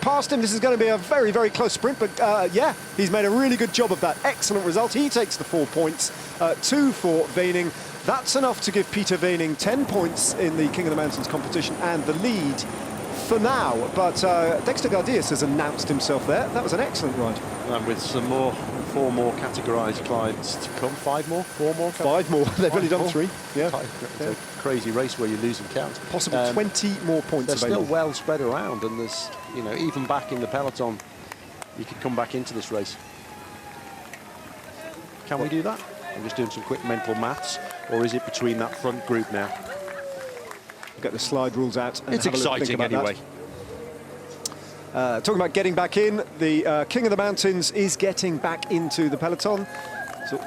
past him. This is going to be a very, very close sprint, but yeah, he's made a really good job of that. Excellent result. He takes the 4 points, 2 for Veining. That's enough to give Peter Veining 10 points in the King of the Mountains competition and the lead for now. But Dexter Gardias has announced himself there. That was an excellent ride. And with some more, 4 more categorised climbs to come, 5 more, 4 more? 5 more. They've only done 3. Yeah. It's a crazy race where you're losing count. Possibly 20 more points they're available. Still well spread around, and there's, you know, even back in the peloton, you could come back into this race. Can we do that? I'm just doing some quick mental maths, or is it between that front group now? Get the slide rules out. And it's have a look, exciting anyway. Talking about getting back in, the King of the Mountains is getting back into the peloton. So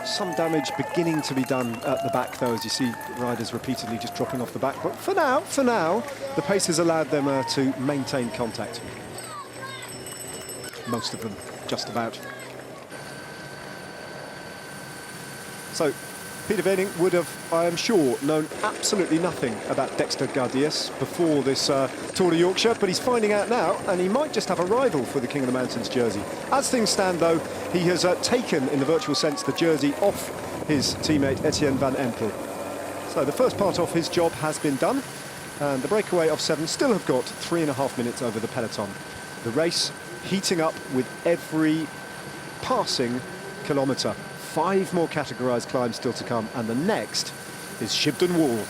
some damage beginning to be done at the back, though, as you see riders repeatedly just dropping off the back. But for now, the pace has allowed them to maintain contact. Most of them, just about. So Peter Veining would have, I am sure, known absolutely nothing about Dexter Gardias before this Tour de Yorkshire, but he's finding out now, and he might just have a rival for the King of the Mountains jersey. As things stand, though, he has taken, in the virtual sense, the jersey off his teammate Etienne van Empel. So the first part of his job has been done, and the breakaway of 7 still have got 3.5 minutes over the peloton. The race heating up with every passing kilometre. 5 more categorised climbs still to come, and the next is Shibden Wall.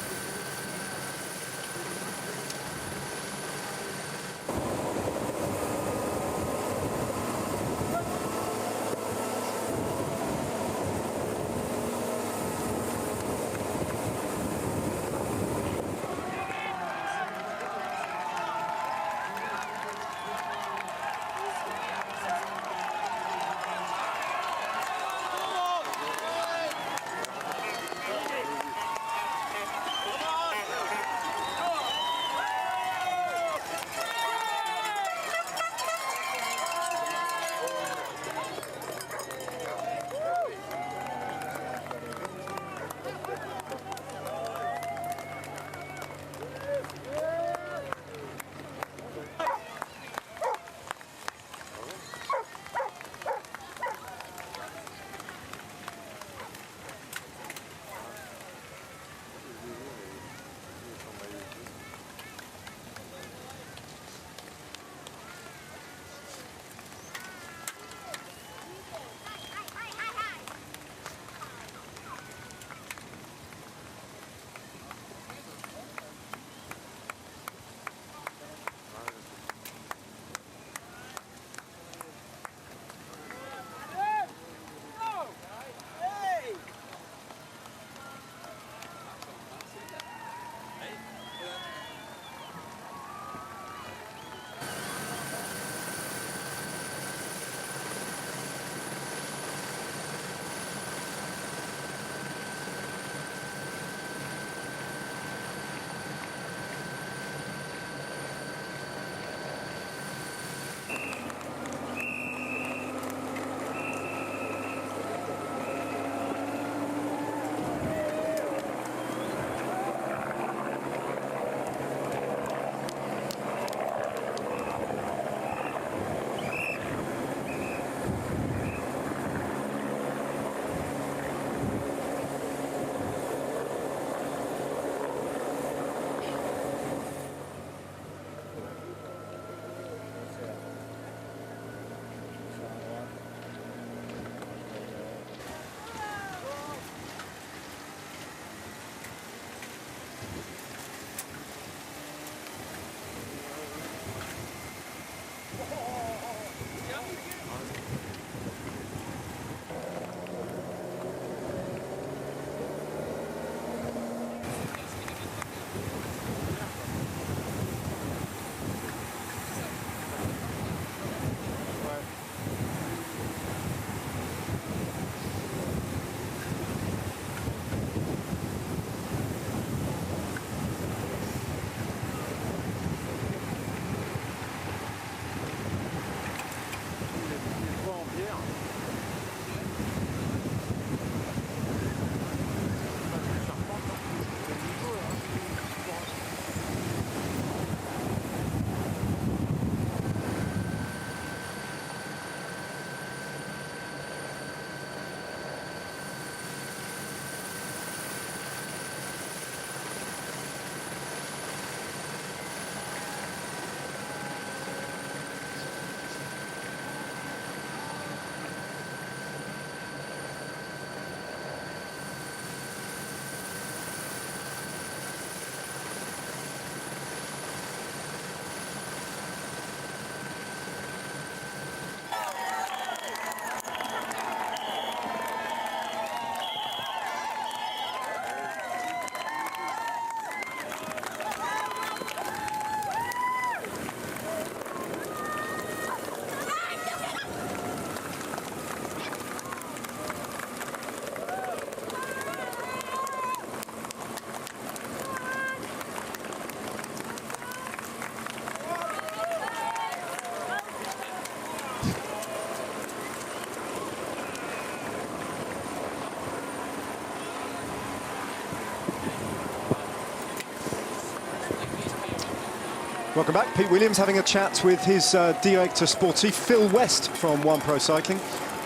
Welcome back. Pete Williams having a chat with his director sportif, Phil West from One Pro Cycling.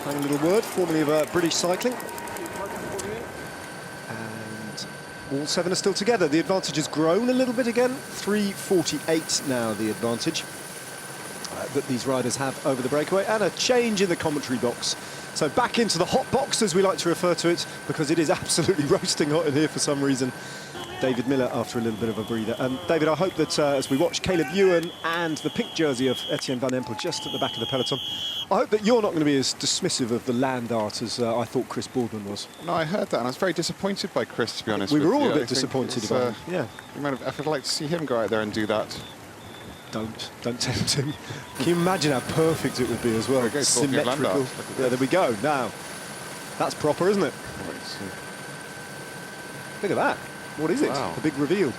Having a little word, formerly of British Cycling. And all 7 are still together. The advantage has grown a little bit again. 3:48 now, the advantage that these riders have over the breakaway. And a change in the commentary box. So back into the hot box, as we like to refer to it, because it is absolutely roasting hot in here for some reason. David Miller after a little bit of a breather. David, I hope that as we watch Caleb Ewan and the pink jersey of Etienne Van Empel just at the back of the peloton, I hope that you're not going to be as dismissive of the land art as I thought Chris Boardman was. No, I heard that, and I was very disappointed by Chris, to be honest. We were all a bit disappointed about him. Yeah. I'd like to see him go out there and do that. Don't tempt him. Can you imagine how perfect it would be as well? Symmetrical. Yeah, there we go. Now, that's proper, isn't it? Look at that. What is it? Wow. The big reveal.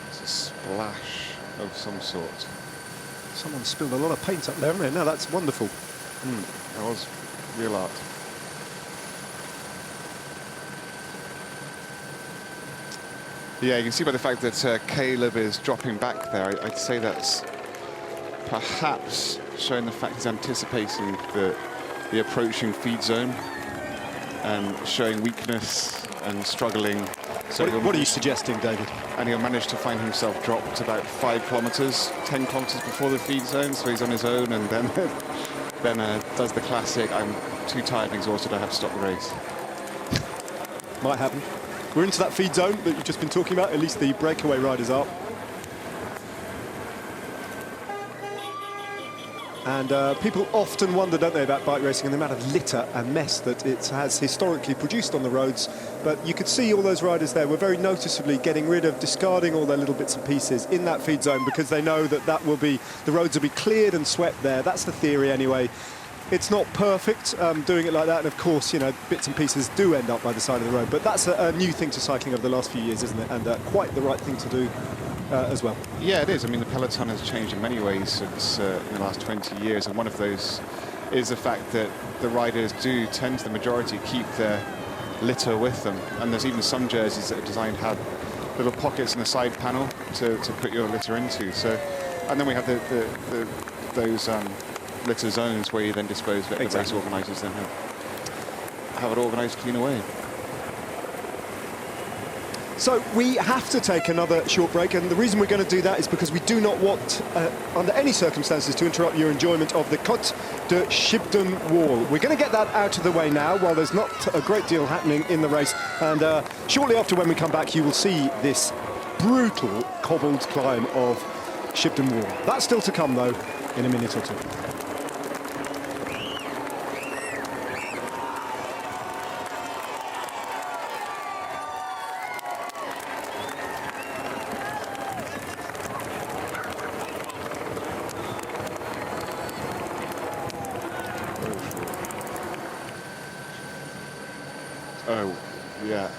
It's a splash of some sort. Someone spilled a lot of paint up there, haven't they? No, that's wonderful. That was real art. Yeah, you can see by the fact that Caleb is dropping back there, I'd say that's perhaps showing the fact he's anticipating the approaching feed zone and showing weakness and struggling. So what are you suggesting, David? And he'll manage to find himself dropped about 5 kilometres, 10 kilometres before the feed zone, so he's on his own, and then does the classic, I'm too tired and exhausted, I have to stop the race. Might happen. We're into that feed zone that you've just been talking about, at least the breakaway riders are. And people often wonder, don't they, about bike racing and the amount of litter and mess that it has historically produced on the roads. But you could see all those riders there were very noticeably getting rid of, discarding all their little bits and pieces in that feed zone, because they know that the roads will be cleared and swept there. That's the theory anyway. It's not perfect doing it like that, and of course, you know, bits and pieces do end up by the side of the road. But that's a new thing to cycling over the last few years, isn't it? And quite the right thing to do as well. Yeah, it is. I mean, the peloton has changed in many ways since in the last 20 years, and one of those is the fact that the riders do tend to, the majority, keep their litter with them. And there's even some jerseys that are designed to have little pockets in the side panel to put your litter into. So, and then we have those litter zones where you then dispose of it. Exactly. The race organisers then have it organised clean away. So we have to take another short break, and the reason we're going to do that is because we do not want, under any circumstances, to interrupt your enjoyment of the Côte de Shibden Wall. We're going to get that out of the way now, while there's not a great deal happening in the race, and shortly after, when we come back, you will see this brutal cobbled climb of Shibden Wall. That's still to come, though, in a minute or two. Oh, yeah.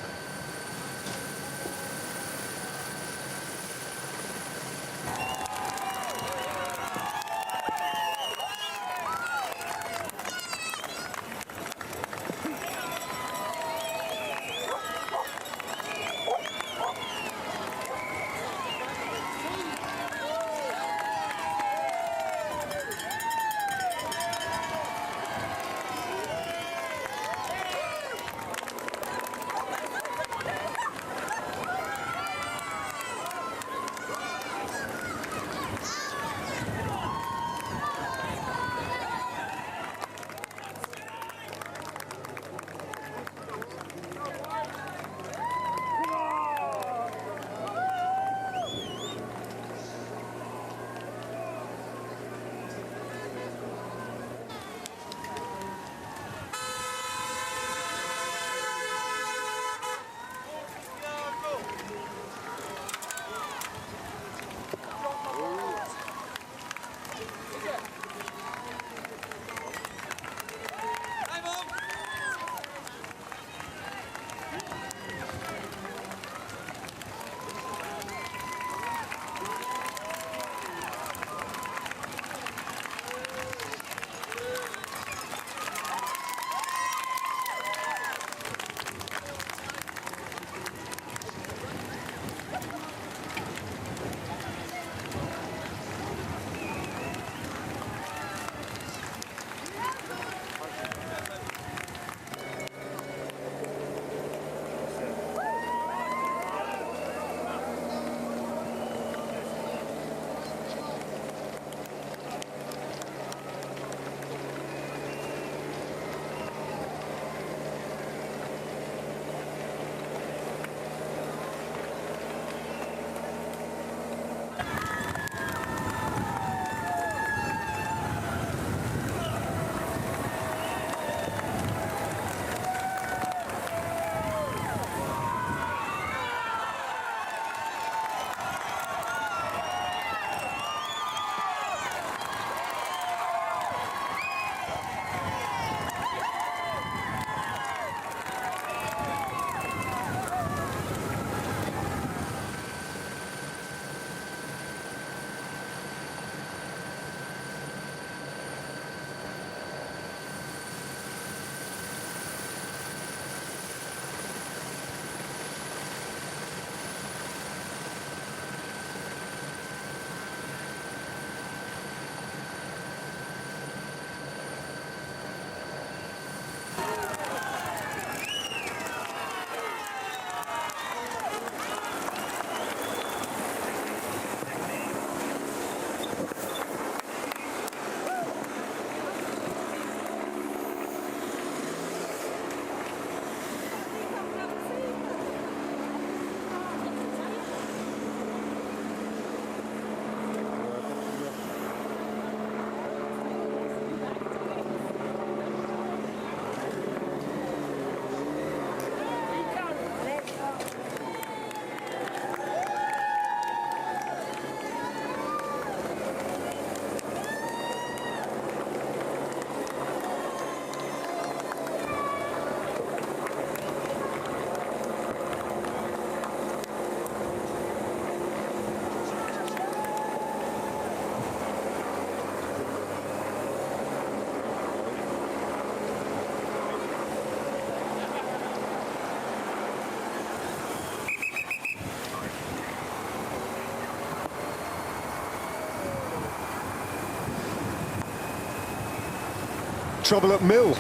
trouble at Mill,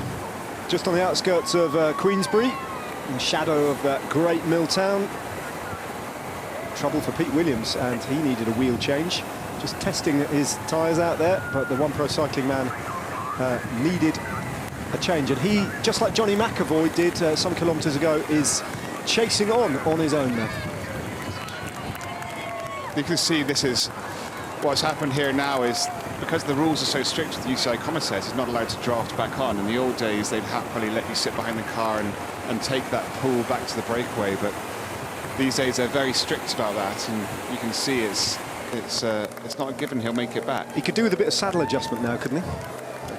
just on the outskirts of Queensbury, in the shadow of that great mill town. Trouble for Pete Williams, and he needed a wheel change. Just testing his tyres out there, but the One Pro Cycling man needed a change, and he, just like Johnny McAvoy did some kilometres ago, is chasing on his own now. You can see this is what's happened here now is because the rules are so strict with the UCI commissaires, it's not allowed to draft back on. In the old days, they'd happily let you sit behind the car and take that pull back to the breakaway, but these days they're very strict about that, and you can see it's not a given he'll make it back. He could do with a bit of saddle adjustment now, couldn't he?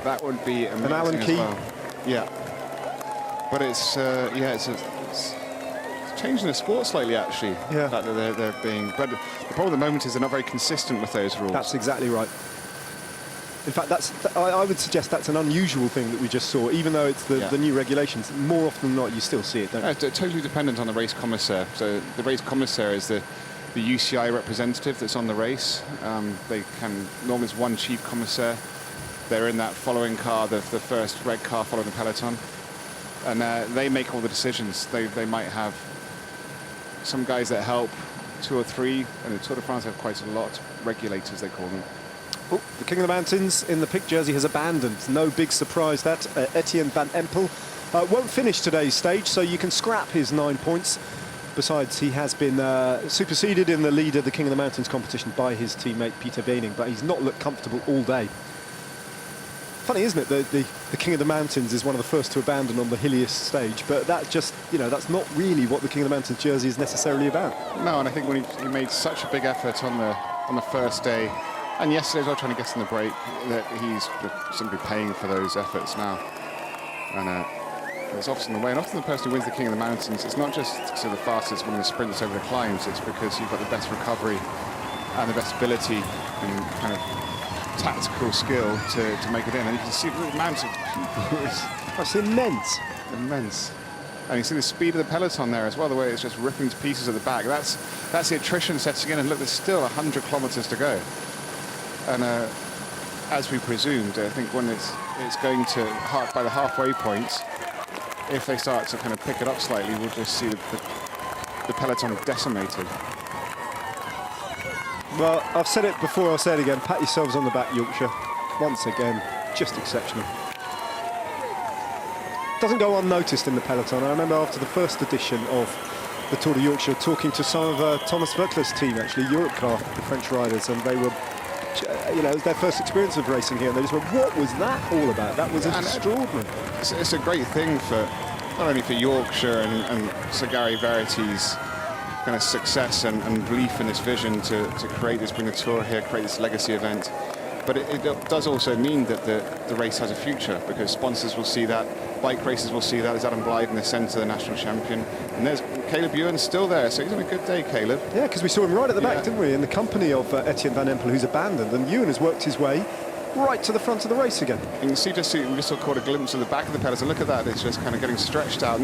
That would be amazing. An Allen as key. well. Yeah, but it's changing the sport slightly, actually. Yeah. The fact that they're being, but the problem at the moment is they're not very consistent with those rules. That's exactly right. In fact, I would suggest that's an unusual thing that we just saw, even though it's the new regulations. More often than not, you still see it, don't you? It's totally dependent on the race commissaire. So the race commissaire is the UCI representative that's on the race. They can, normally it's one chief commissaire. They're in that following car, the first red car following the peloton. And they make all the decisions. They might have some guys that help, 2 or 3, and the Tour de France have quite a lot, regulators they call them. Oh, the King of the Mountains in the pick jersey has abandoned. No big surprise that. Etienne van Empel won't finish today's stage, so you can scrap his 9 points. Besides, he has been superseded in the lead of the King of the Mountains competition by his teammate Peter Weening, but he's not looked comfortable all day. Funny, isn't it, that the King of the Mountains is one of the first to abandon on the hilliest stage, but that just, that's not really what the King of the Mountains jersey is necessarily about. No, and I think when he made such a big effort on the first day, and yesterday as well, trying to get in the break, that he's simply paying for those efforts now. And it's often the way, and often the person who wins the King of the Mountains, it's not just the fastest winning the sprints over the climbs, it's because you've got the best recovery and the best ability and kind of tactical skill to make it in. And you can see the amount of people. That's immense. Immense. And you see the speed of the peloton there as well, the way it's just ripping to pieces at the back. That's the attrition setting in, and look, there's still 100 kilometers to go. And as we presumed, I think when it's going to by the halfway point, if they start to kind of pick it up slightly, we'll just see the peloton decimated. Well, I've said it before, I'll say it again. Pat yourselves on the back, Yorkshire. Once again, just exceptional. Doesn't go unnoticed in the peloton. I remember after the first edition of the Tour de Yorkshire talking to some of Thomas Voeckler's team, actually, Europcar, the French riders, and they were, it was their first experience of racing here, and they just went, what was that all about? That was extraordinary. It's a great thing for, not only for Yorkshire and Sir Gary Verity's kind of success and belief in this vision to create this, bring the Tour here, create this legacy event. But it does also mean that the race has a future, because sponsors will see that, bike races will see that. There's Adam Blythe in the centre, the national champion. And there's Caleb Ewan's still there, so he's on a good day, Caleb. Yeah, because we saw him right at the back, didn't we, in the company of Etienne van Empel, who's abandoned, and Ewan has worked his way right to the front of the race again. And you see, we just caught a glimpse of the back of the peloton. Look at that, it's just kind of getting stretched out.